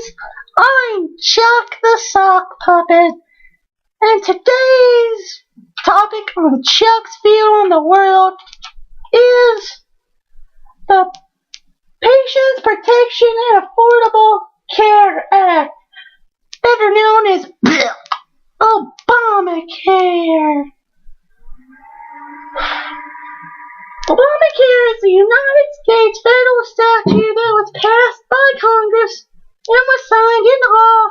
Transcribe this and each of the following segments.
guys, I'm Chuck the Sock Puppet, and today's topic on Chuck's View on the World is the Patients Protection and Affordable Care Act, better known as Obamacare. Obamacare is the United States federal statute that was passed by Congress and was signed into law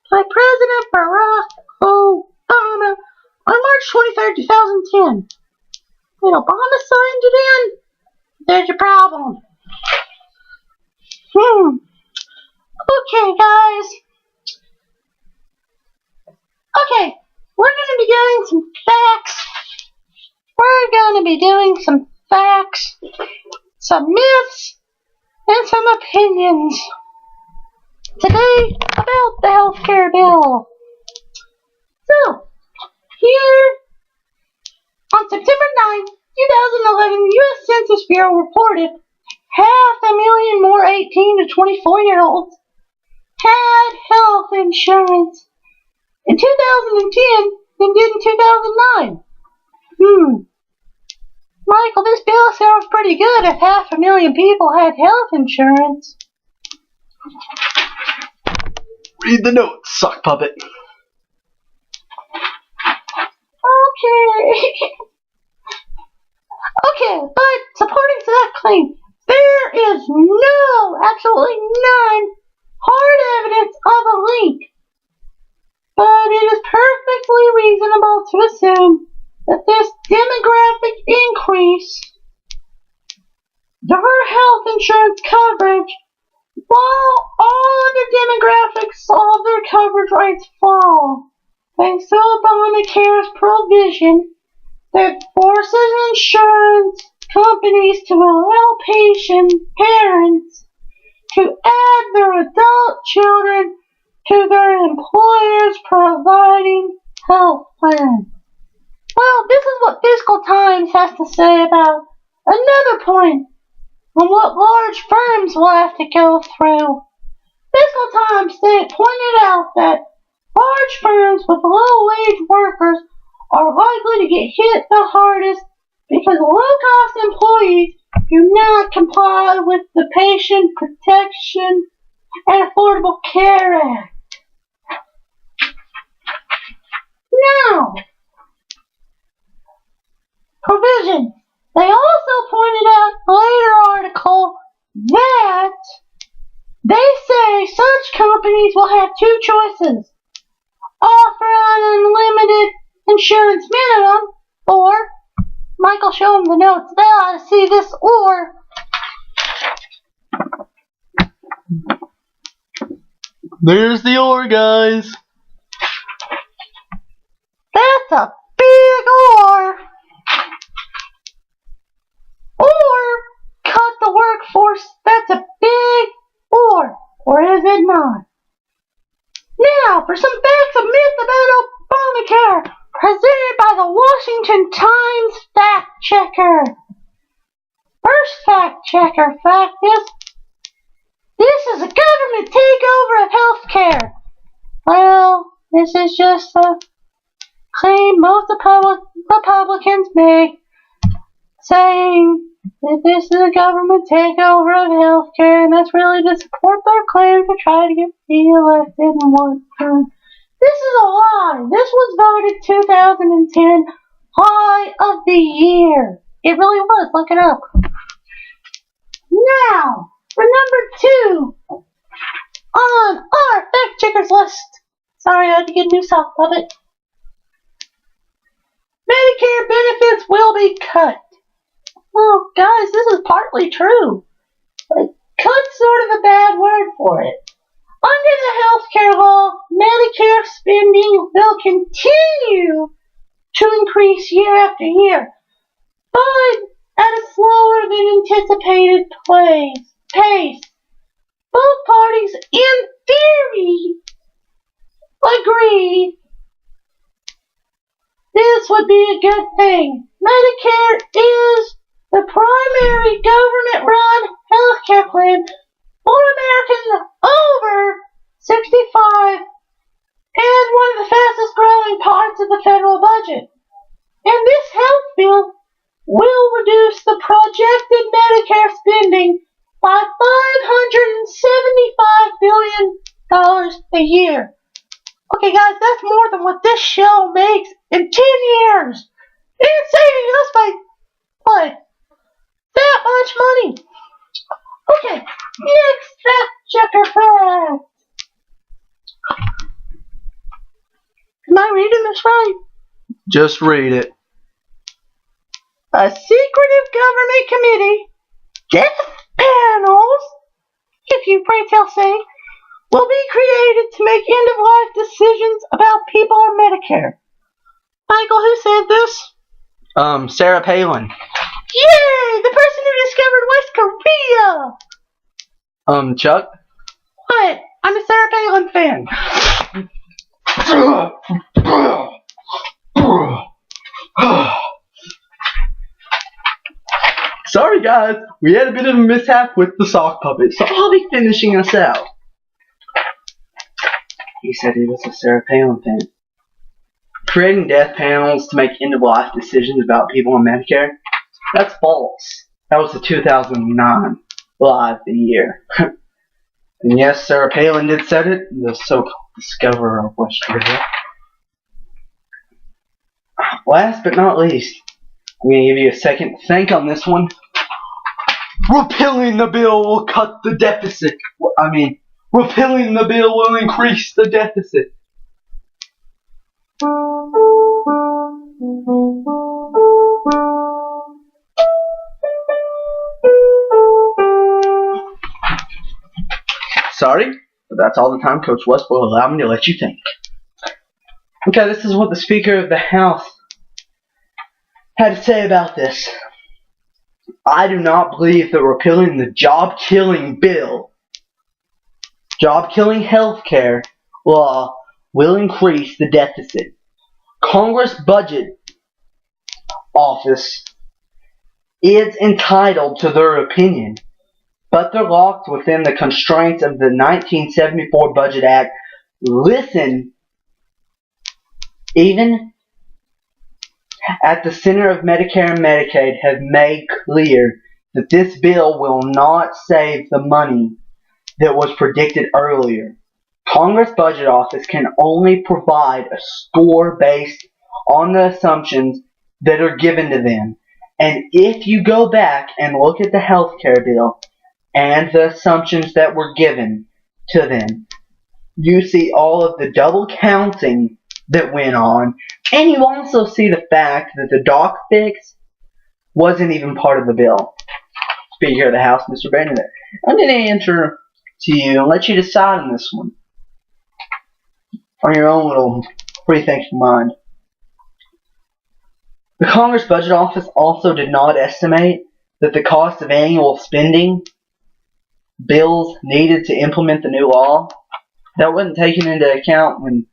by President Barack Obama on March 23rd, 2010. When Obama signed it in, there's your problem. Okay, guys. Okay, we're going to be doing some facts. We're going to be doing some facts, some myths, and some opinions today about the healthcare bill. So, here on September 9, 2011, the U.S. Census Bureau reported 500,000 more 18 to 24-year-olds had health insurance in 2010 than did in 2009. Michael, this bill sounds pretty good if 500,000 people had health insurance. Read the notes, Sock Puppet. Okay. Okay, but supporting that claim, there is absolutely none, hard evidence of a link. But it is perfectly reasonable to assume that this demographic increase your health insurance coverage, while all other demographics saw their coverage rates fall, thanks to Obamacare's provision that forces insurance companies to allow parents to add their adult children to their employers providing health plan. Well, this is what Fiscal Times has to say about another point on what large firms will have to go through. Fiscal Times pointed out that large firms with low-wage workers are likely to get hit the hardest because low-cost employees do not comply with the Patient Protection and Affordable Care Act. Now, provision. They also pointed out in a later article that they say such companies will have two choices: offer an unlimited insurance minimum, or, Michael, show them the notes. They ought to see this or. There's the or, guys. That's a big or. Or cut the workforce. That's a big or is it not? Now for some facts and myths about Obamacare, presented by the Washington Times fact checker. First fact checker fact is, this is a government takeover of healthcare. Well, this is just a claim most Republicans make, saying that this is a government takeover of healthcare, and that's really to support their claim to try to get re-elected in one term. This is a lie. This was voted 2010 High of the Year. It really was. Look it up. Now, for number 2 on our fact checkers list. Sorry, I had to get a new sock puppet. Medicare benefits will be cut. Well, guys, this is partly true, but cut's sort of a bad word for it. Under the healthcare law, Medicare spending will continue to increase year after year, but at a slower than anticipated pace. Both parties, in theory, agree this would be a good thing. Medicare is the primary government-run healthcare plan for Americans over 65 and one of the fastest growing parts of the federal budget. And this health bill will reduce the projected Medicare spending by $575 billion a year. Okay, guys, that's more than what this show makes in 10 years. It's saving us by, what, that much money. Okay, next fact checker fact. Am I reading this right? Just read it. A secretive government committee, death panels, if you pray tell say, will be created to make end-of-life decisions about people on Medicare. Michael, who said this? Sarah Palin. Yay! The person who discovered West Korea! Chuck? What? I'm a Sarah Palin fan. Sorry guys, we had a bit of a mishap with the sock puppet, so I'll be finishing us out. He said he was a Sarah Palin fan. Creating death panels to make end-of-life decisions about people on Medicare? That's false. That was the 2009 live the year. And yes, Sarah Palin did said it, the so-called discoverer of West Korea. Last but not least, I'm going to give you a second to think on this one. Repealing the bill will cut the deficit. Repealing the bill will increase the deficit. Sorry, but that's all the time Coach West will allow me to let you think. Okay, this is what the Speaker of the House had to say about this. I do not believe that repealing the job-killing bill, job-killing healthcare law, will increase the deficit. Congress Budget Office is entitled to their opinion, but they're locked within the constraints of the 1974 Budget Act. Listen, even at the Center of Medicare and Medicaid have made clear that this bill will not save the money that was predicted earlier. Congress Budget Office can only provide a score based on the assumptions that are given to them. And if you go back and look at the healthcare bill and the assumptions that were given to them, you see all of the double counting that went on, and you also see the fact that the doc fix wasn't even part of the bill. Speaker of the House, Mr. Benedict, I'm going to answer to you and let you decide on this one on your own little free-thinking mind. The Congress Budget Office also did not estimate that the cost of annual spending bills needed to implement the new law, that wasn't taken into account when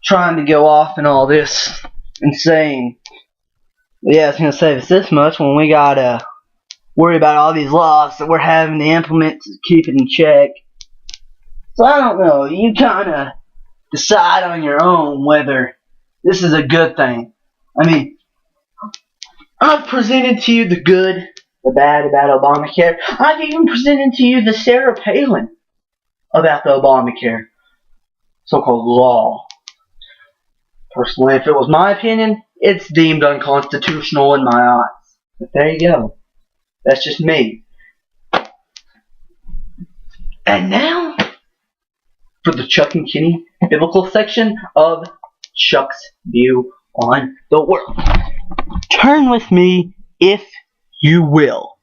trying to go off and all this and saying, yeah, it's going to save us this much when we got to worry about all these laws that we're having to implement to keep it in check. So I don't know, you kind of decide on your own whether this is a good thing. I mean, I've presented to you the good, the bad about Obamacare. I've even presented to you the Sarah Palin about the Obamacare so-called law. Personally, if it was my opinion, it's deemed unconstitutional in my eyes. But there you go. That's just me. And now, for the Chuck and Kenny biblical section of Chuck's View on the World. Turn with me, if you will,